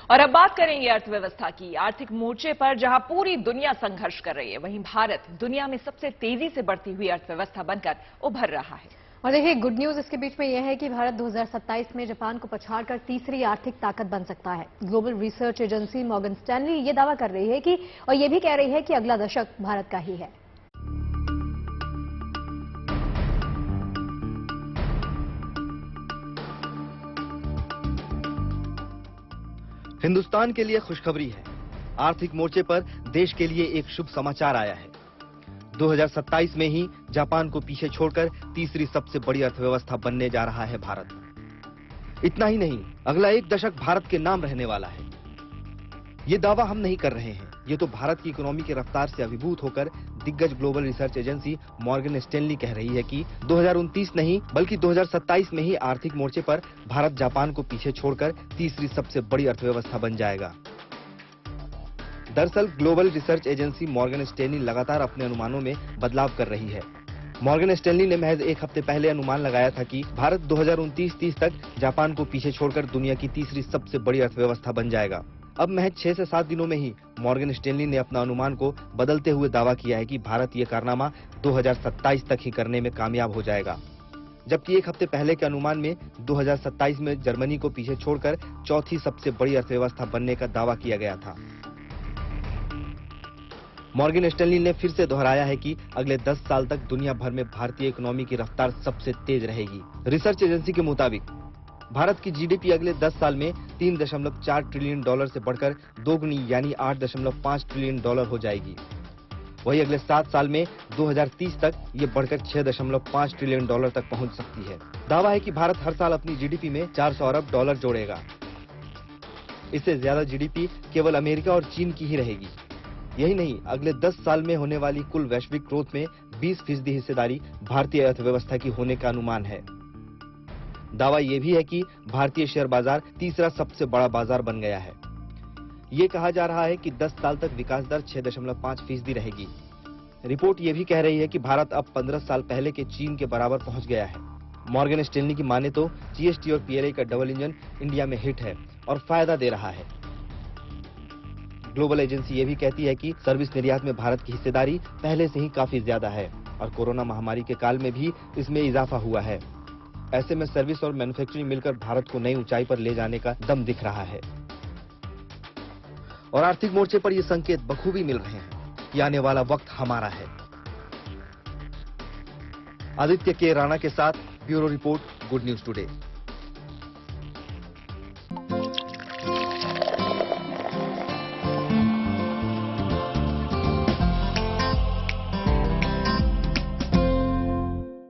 और अब बात करेंगे अर्थव्यवस्था की। आर्थिक मोर्चे पर जहां पूरी दुनिया संघर्ष कर रही है, वहीं भारत दुनिया में सबसे तेजी से बढ़ती हुई अर्थव्यवस्था बनकर उभर रहा है। और देखिए, गुड न्यूज इसके बीच में यह है कि भारत 2027 में जापान को पछाड़कर तीसरी आर्थिक ताकत बन सकता है। Global research agency Morgan Stanley ये दावा कर रही है कि और ये भी कह रही है कि अगला दशक भारत का ही है। हिंदुस्तान के लिए खुशखबरी है। आर्थिक मोर्चे पर देश के लिए एक शुभ समाचार आया है। 2027 में ही जापान को पीछे छोड़कर तीसरी सबसे बड़ी अर्थव्यवस्था बनने जा रहा है भारत। इतना ही नहीं, अगला एक दशक भारत के नाम रहने वाला है। ये दावा हम नहीं कर रहे हैं, ये तो भारत की इकोनॉमी की रफ्तार से अभिभूत होकर दिग्गज global research agency Morgan Stanley कह रही है कि 2029 नहीं बल्कि 2027 में ही आर्थिक मोर्चे पर भारत जापान को पीछे छोड़कर तीसरी सबसे बड़ी अर्थव्यवस्था बन जाएगा। दरअसल global research agency Morgan Stanley लगातार अपने अनुमानों में बदलाव कर रही है। मॉर्गन स्टैनली ने महज एक हफ्ते पहले अनुमान लगाया था कि भारत 2029-30 तक जापान को पीछे छोड़कर दुनिया की तीसरी सबसे बड़ी अर्थव्यवस्था बन जाएगा। अब महज 6 से 7 दिनों में ही मॉर्गन स्टैनली ने अपना अनुमान को बदलते हुए दावा किया है कि भारत ये कारनामा 2027 तक ही करने में कामयाब हो जाएगा। जबकि एक हफ्ते पहले के अनुमान में 2027 में जर्मनी को पीछे छोड़कर चौथी सबसे बड़ी अर्थव्यवस्था बनने का दावा किया गया था। मॉर्गन स्टैनली ने फिर से दोहराया है कि अगले 10 साल तक दुनिया भर में भारतीय इकोनॉमी की रफ्तार सबसे तेज रहेगी। रिसर्च एजेंसी के मुताबिक भारत की जीडीपी अगले 10 साल में 3.4 ट्रिलियन डॉलर से बढ़कर दोगुनी यानी 8.5 ट्रिलियन डॉलर हो जाएगी। वहीं अगले 7 साल में 2030 तक ये बढ़कर 6.5 ट्रिलियन डॉलर तक पहुंच सकती है। दावा है कि भारत हर साल अपनी जीडीपी में 400 अरब डॉलर जोड़ेगा। इससे ज्यादा जीडीपी केवल अमेरिका और चीन की ही रहेगी। यही नहीं, अगले 10 साल में होने वाली कुल वैश्विक ग्रोथ में 20% हिस्सेदारी भारतीय अर्थव्यवस्था की होने का अनुमान है। दावा यह भी है कि भारतीय शेयर बाजार तीसरा सबसे बड़ा बाजार बन गया है। ये कहा जा रहा है कि 10 साल तक विकास दर 6.5% रहेगी। रिपोर्ट ये भी कह रही है कि भारत अब 15 साल पहले के चीन के बराबर पहुंच गया है। मॉर्गन स्टैनली की माने तो जीएसटी और पीएलआई का डबल इंजन इंडिया में हिट है और फायदा दे रहा है। ग्लोबल एजेंसी ये भी कहती है कि सर्विस निर्यात में भारत की हिस्सेदारी पहले से ही काफी ज्यादा है और कोरोना महामारी के काल में भी इसमें इजाफा हुआ है। ऐसे में सर्विस और मैन्युफैक्चरिंग मिलकर भारत को नई ऊंचाई पर ले जाने का दम दिख रहा है। और आर्थिक मोर्चे पर ये संकेत बखूबी मिल रहे हैं कि आने वाला वक्त हमारा है। आदित्य के राणा के साथ bureau report, good news today.